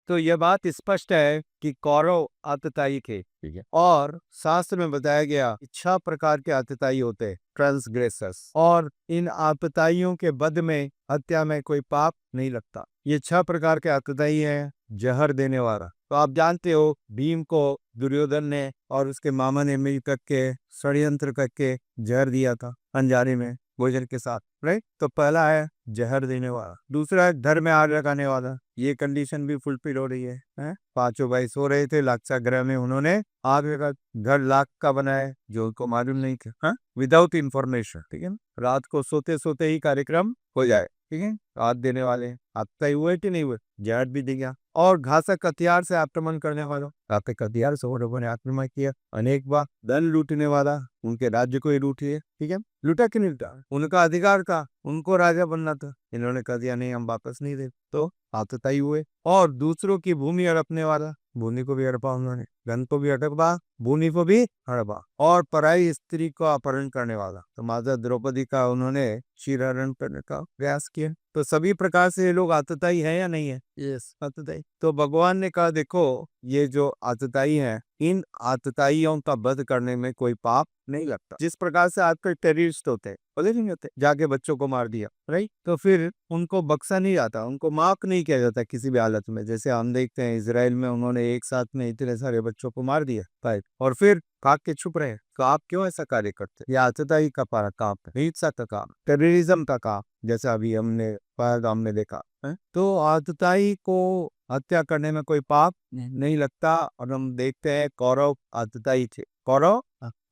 तो यह बात स्पष्ट है कि कौरव आतताई थे, ठीक है, और शास्त्र में बताया गया 6 प्रकार के आतताई होते हैं, ट्रांसग्रेसर्स, और इन आतताइयों के बद में, हत्या में कोई पाप नहीं लगता। ये 6 प्रकार के आतताई हैं। जहर देने वाला, तो आप जानते हो भीम को दुर्योधन ने और उसके मामा ने मिल करके षड्यंत्र करके जहर दिया था अनजाने में भोजन के साथ, राइट। तो पहला है जहर देने वाला, दूसरा है घर में आग लगाने वाला, ये कंडीशन भी फुलफिल हो रही है? पांचों भाई सो रहे थे, लाक्षागृह में उन्होंने आग लगा, घर लाख का बनाया जो उनको मालूम नहीं था, विदाउट इंफॉर्मेशन, ठीक है ना। रात को सोते सोते ही कार्यक्रम हो जाए, ठीक है। रात देने वाले आप तय हुए कि नहीं हुए, जहर भी दे गया। और घातक हथियार से आक्रमण करने वाला, घातक हथियार से उन्होंने आक्रमण किया अनेक बार। धन लूटने वाला, उनके राज्य को ही लूटिए, ठीक है। लूटा कि नहीं लूटा, उनका अधिकार था, उनको राजा बनना था, इन्होंने कह दिया नहीं हम वापस नहीं दे, तो आतताई हुए। और दूसरों की भूमि हड़पने वाला, भूमि को भी हड़पा उन्होंने, धन को भी हड़पा, भूमि को भी हड़पा। और पराई स्त्री को अपहरण करने वाला, तो माता द्रौपदी का उन्होंने शिरहरण करने का प्रयास किया। तो सभी प्रकार से ये लोग आतताई है या नहीं है? यस, आतताई। तो भगवान ने कहा देखो ये जो आतताई है, इन आतताइयों का वध करने में कोई पाप नहीं लगता। जिस प्रकार से आजकल टेररिस्ट होते हैं, बोले नहीं होते, जाके बच्चों को मार दिया, राइट, तो फिर उनको बख्शा नहीं जाता, उनको माफ नहीं किया जाता किसी भी हालत में। जैसे हम देखते हैं इजराइल में उन्होंने एक साथ में इतने सारे बच्चों को मार दिया, राइट, और फिर भाग के छुप रहे। तो आप क्यों ऐसा कार्य करते? ये आतताई का काम है, हिंसा का काम, टेररिज्म का काम, जैसा अभी हमने पहलगाम में देखा है। तो आतताई को हत्या करने में कोई पाप नहीं लगता। और हम देखते हैं कौरव आतताई थे, कौरव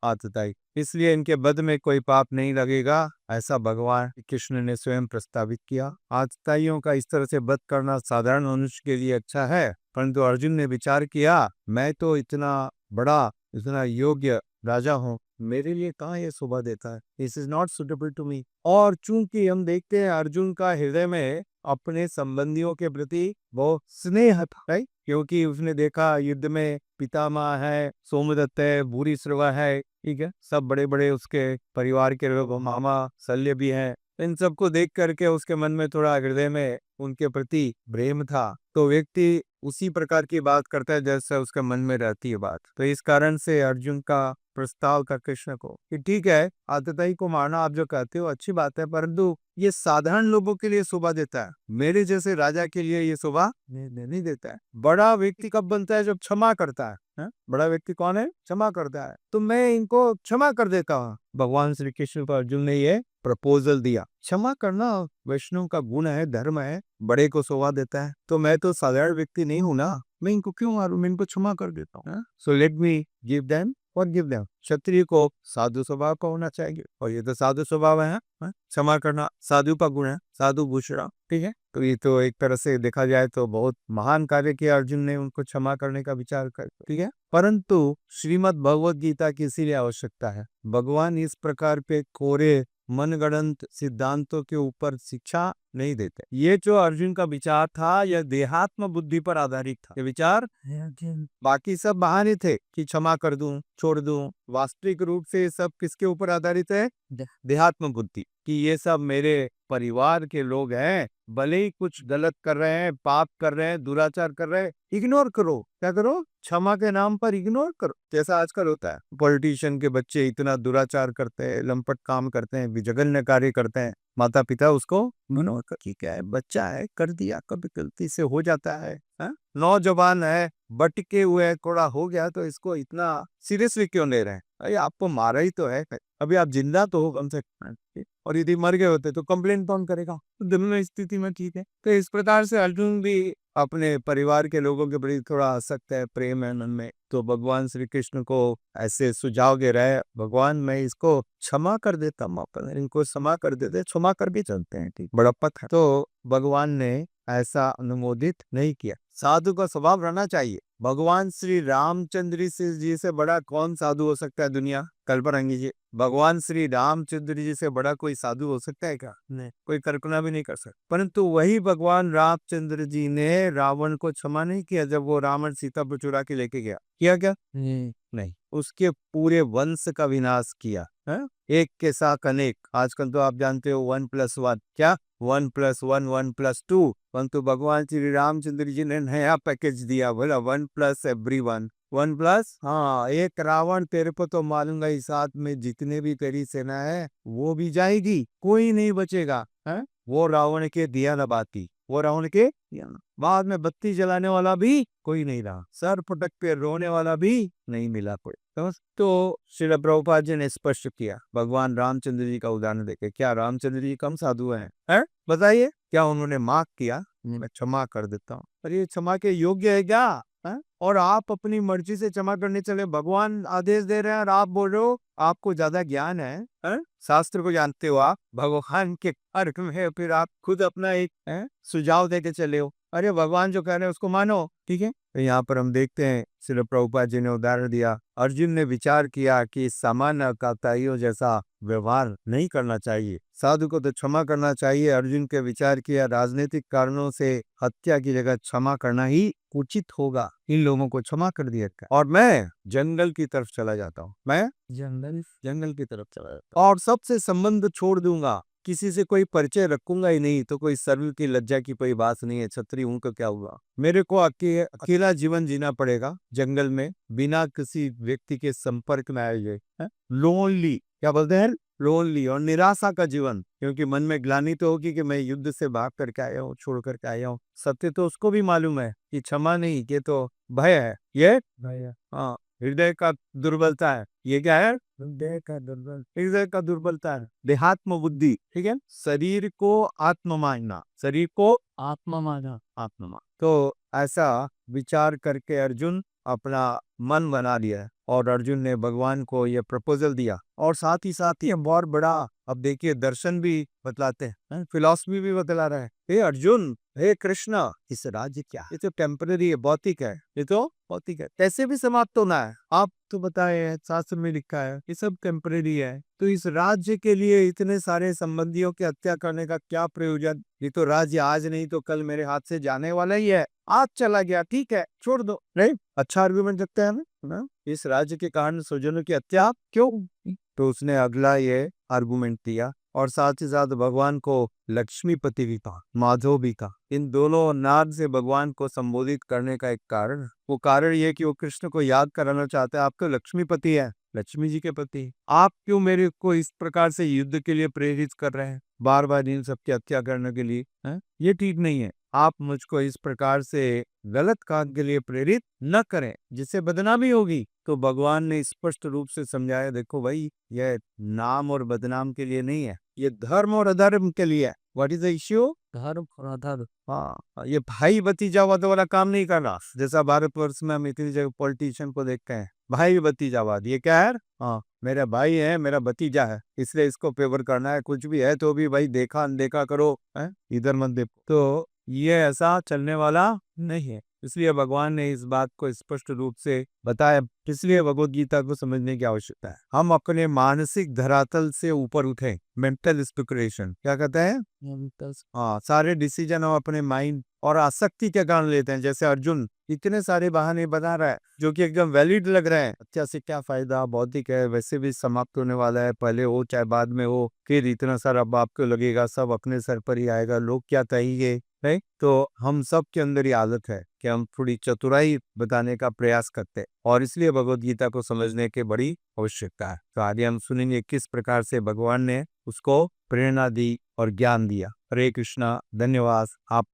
आतताई, इसलिए इनके वध में कोई पाप नहीं लगेगा, ऐसा भगवान कृष्ण ने स्वयं प्रस्तावित किया। आतताइयों का इस तरह से वध करना साधारण मनुष्य के लिए अच्छा है, परंतु अर्जुन ने विचार किया मैं तो इतना बड़ा, इतना योग्य राजा हूँ, मेरे लिए कहाँ ये शोभा देता है, this is not suitable to me. और चूंकि हम देखते हैं अर्जुन का हृदय में अपने संबंधियों के प्रति वो स्नेह था, राइट, क्योंकि उसने देखा युद्ध में पितामह है, सोमदत्त है, भूरिश्रवा है, ठीक है, सब बड़े बड़े उसके परिवार के लोग, मामा शल्य भी हैं। इन सबको देख करके उसके मन में थोड़ा हृदय में उनके प्रति प्रेम था। तो व्यक्ति उसी प्रकार की बात करता है जैसे उसके मन में रहती है बात। तो इस कारण से अर्जुन का प्रस्ताव था कृष्ण को कि ठीक है आतताई को मारना आप जो कहते हो अच्छी बात है, परंतु ये साधारण लोगों के लिए शोभा देता है, मेरे जैसे राजा के लिए ये शोभा नहीं देता है। बड़ा व्यक्ति कब बनता है? जब क्षमा करता है? बड़ा व्यक्ति कौन है? क्षमा करता है। तो मैं इनको क्षमा कर देता हूँ। भगवान श्री कृष्ण को अर्जुन ने ये प्रपोजल दिया, क्षमा करना वैष्णव का गुण है, धर्म है, बड़े को शोभा देता है। तो मैं तो साधारण व्यक्ति नहीं हूँ ना, मैं इनको क्यों मारूं, मैं इनको क्षमा कर देता हूँ। So let me give them और गिव देम। क्षत्रिय को साधु स्वभाव का होना चाहिए, और ये तो साधु स्वभाव है, क्षमा करना साधु का गुण है, साधु भूषण, ठीक है। तो ये तो एक तरह से देखा जाए तो बहुत महान कार्य किया अर्जुन ने, उनको क्षमा करने का विचार कर, ठीक है। परंतु श्रीमद् भगवत गीता की इसीलिए आवश्यकता है, भगवान इस प्रकार पे कोरे मनगढ़ंत सिद्धांतों के ऊपर शिक्षा नहीं देते। ये जो अर्जुन का विचार था यह देहात्म बुद्धि पर आधारित था, ये विचार। बाकी सब बहाने थे कि क्षमा कर दूं, छोड़ दूं, वास्तविक रूप से सब किसके ऊपर आधारित है? देहात्म बुद्धि, कि ये सब मेरे परिवार के लोग हैं, भले ही कुछ गलत कर रहे हैं, पाप कर रहे हैं, दुराचार कर रहे हैं, इग्नोर करो। क्या करो? क्षमा के नाम पर इग्नोर करो। जैसा आजकल होता है, पॉलिटिशियन के बच्चे इतना दुराचार करते हैं, लंपट काम करते हैं, जघन्य कार्य करते हैं, माता पिता उसको मनो ठीक है, बच्चा है, कर दिया, कभी गलती से हो जाता है, नौजवान है, बटके हुए कोड़ा हो गया, तो इसको इतना सीरियसली क्यों ले रहे हैं? अरे आपको मारा ही तो है, अभी आप जिंदा तो हो कम से कम, और यदि मर गए होते तो कंप्लेन कौन करेगा? तो दोनों स्थिति में ठीक है। तो इस प्रकार से अर्जुन भी अपने परिवार के लोगों के प्रति थोड़ा आसक्त है, प्रेम है मन में। तो भगवान श्री कृष्ण को ऐसे सुझाव दे रहे, भगवान मैं इसको क्षमा कर देता हूँ, इनको क्षमा कर देते, क्षमा कर भी चलते हैं, ठीक, बड़प्पत है। तो भगवान ने ऐसा अनुमोदित नहीं किया। साधु का स्वभाव रहना चाहिए। भगवान श्री रामचंद्र जी से बड़ा कौन साधु हो सकता है दुनिया? कल्पना कीजिए, भगवान श्री रामचंद्र जी से बड़ा कोई साधु हो सकता है क्या? नहीं, कोई कल्पना भी नहीं कर सकता। परंतु वही भगवान रामचंद्र जी ने रावण को क्षमा नहीं किया जब वो रावण सीता को चुरा के लेके गया, किया क्या? नहीं, उसके पूरे वंश का विनाश किया है। एक के साथ अनेक। आजकल तो आप जानते हो 1+1 क्या, 1+1 1+2, परंतु भगवान श्री रामचंद्र जी ने नया पैकेज दिया, बोला 1+everyone, 1+, हाँ, एक रावण तेरे को तो मारूंगा ही, साथ में जितने भी तेरी सेना है वो भी जाएगी, कोई नहीं बचेगा है। वो रावण के दिया न बाती, वो रावण के बाद में बत्ती जलाने वाला भी कोई नहीं रहा, सर पटक पे रोने वाला भी नहीं मिला कोई। तो श्रील प्रभुपाद जी ने स्पष्ट किया भगवान रामचंद्र जी का उदाहरण देके, क्या रामचंद्र जी कम साधु हैं? बताइए, क्या उन्होंने माफ किया, मैं क्षमा कर देता हूँ, पर ये क्षमा के योग्य है क्या? है? और आप अपनी मर्जी से क्षमा करने चले, भगवान आदेश दे रहे हैं और आप बोल रहे हो आपको ज्यादा ज्ञान है? शास्त्र को जानते हो आप, भगवान के अर्थ में है, फिर आप खुद अपना एक सुझाव देके चले हो। अरे भगवान जो कह रहे हैं उसको मानो, ठीक है। तो यहाँ पर हम देखते हैं श्रील प्रभुपाद जी ने उदाहरण दिया, अर्जुन ने विचार किया कि सामान्य काताइयों जैसा व्यवहार नहीं करना चाहिए, साधु को तो क्षमा करना चाहिए। अर्जुन के विचार किया राजनीतिक कारणों से हत्या की जगह क्षमा करना ही उचित होगा, इन लोगों को क्षमा कर दिया और मैं जंगल की तरफ चला जाता हूँ, मैं जंगल की तरफ चला जाता हूँ और सबसे संबंध छोड़ दूंगा, किसी से कोई परिचय रखूंगा ही नहीं, तो कोई शर्म की लज्जा की कोई बात नहीं है, छत्री हूं तो क्या हुआ, मेरे को अकेला जीवन जीना पड़ेगा जंगल में, बिना किसी व्यक्ति के संपर्क में आए गए, लोनली, क्या बोलते हैं, लोनली, और निराशा का जीवन, क्योंकि मन में ग्लानि तो होगी कि मैं युद्ध से भाग करके आया हूँ, छोड़ करके आया हूँ। सत्य तो उसको भी मालूम है कि क्षमा नहीं, ये तो भय है, ये भय है, हाँ, हृदय का दुर्बलता है, ये क्या है, हृदय का दुर्बलता है, देहात्म बुद्धि, ठीक है, शरीर को आत्मा मानना, शरीर को आत्मा माना, तो ऐसा विचार करके अर्जुन अपना मन बना लिया और अर्जुन ने भगवान को यह प्रपोजल दिया, और साथ ही बहुत बड़ा, अब देखिए दर्शन भी बतलाते हैं, फिलॉसफी भी बतला रहा है, हे अर्जुन, हे कृष्णा, इस राज्य क्या है, ये तो टेम्पररी है, भौतिक है, ये तो भौतिक है, कैसे भी समाप्त होना है, आप तो बताए शास्त्र में लिखा है ये सब टेम्पररी है, तो इस राज्य के लिए इतने सारे संबंधियों की हत्या करने का क्या प्रयोजन, ये तो राज्य आज नहीं तो कल मेरे हाथ से जाने वाला ही है, आज चला गया ठीक है छोड़ दो, नहीं, अच्छा आर्गुमेंट लगता है ना, इस राज्य के कारण स्वजनों की हत्या क्यों, तो उसने अगला ये आर्गुमेंट दिया, और साथ ही साथ भगवान को लक्ष्मीपति भी कहा, माधव भी कहा, इन दोनों नाम से भगवान को संबोधित करने का एक कारण, वो कारण ये कि वो कृष्ण को याद कराना चाहते हैं, आप तो लक्ष्मीपति है, लक्ष्मी जी के पति, आप क्यों मेरे को इस प्रकार से युद्ध के लिए प्रेरित कर रहे हैं, बार बार इन सबकी हत्या करने के लिए, ये ठीक नहीं है, आप मुझको इस प्रकार से गलत काम के लिए प्रेरित न करें जिससे बदनामी होगी। तो भगवान ने स्पष्ट रूप से समझाया, देखो भाई, यह नाम और बदनाम के लिए नहीं है, ये धर्म और अधर्म के लिए है। व्हाट इज द इश्यू, धर्म और अधर्म, हाँ, ये भाई भतीजावाद वाला काम नहीं करना, जैसा भारतवर्ष में हम इतनी जगह पॉलिटिशियन को देखते हैं, भाई भतीजावाद, ये क्या है, हाँ, मेरा भाई है, मेरा भतीजा है, इसलिए इसको फेवर करना है, कुछ भी है तो भी भाई देखा अनदेखा करो, इधर मत देखो, तो ये ऐसा चलने वाला नहीं है। इसलिए भगवान ने इस बात को स्पष्ट रूप से बताया, इसलिए भगवद गीता को समझने की आवश्यकता है, हम अपने मानसिक धरातल से ऊपर उठे, मेंटल स्पेकुलेशन क्या कहते हैं, हाँ, सारे डिसीजन हम अपने माइंड और आसक्ति के कारण लेते हैं, जैसे अर्जुन इतने सारे बहाने बना रहा है जो कि एकदम वैलिड लग रहे हैं, अच्छा से क्या फायदा, भौतिक है, वैसे भी समाप्त होने वाला है, पहले हो चाहे बाद में हो, फिर इतना सारा बाप को लगेगा, सब अपने सर पर ही आएगा, लोग क्या कहेंगे, है, तो हम सब के अंदर ही आदत है कि हम थोड़ी चतुराई बताने का प्रयास करते हैं, और इसलिए भगवद गीता को समझने की बड़ी आवश्यकता है। तो आगे हम सुनेंगे किस प्रकार से भगवान ने उसको प्रेरणा दी और ज्ञान दिया। हरे कृष्णा, धन्यवाद। आप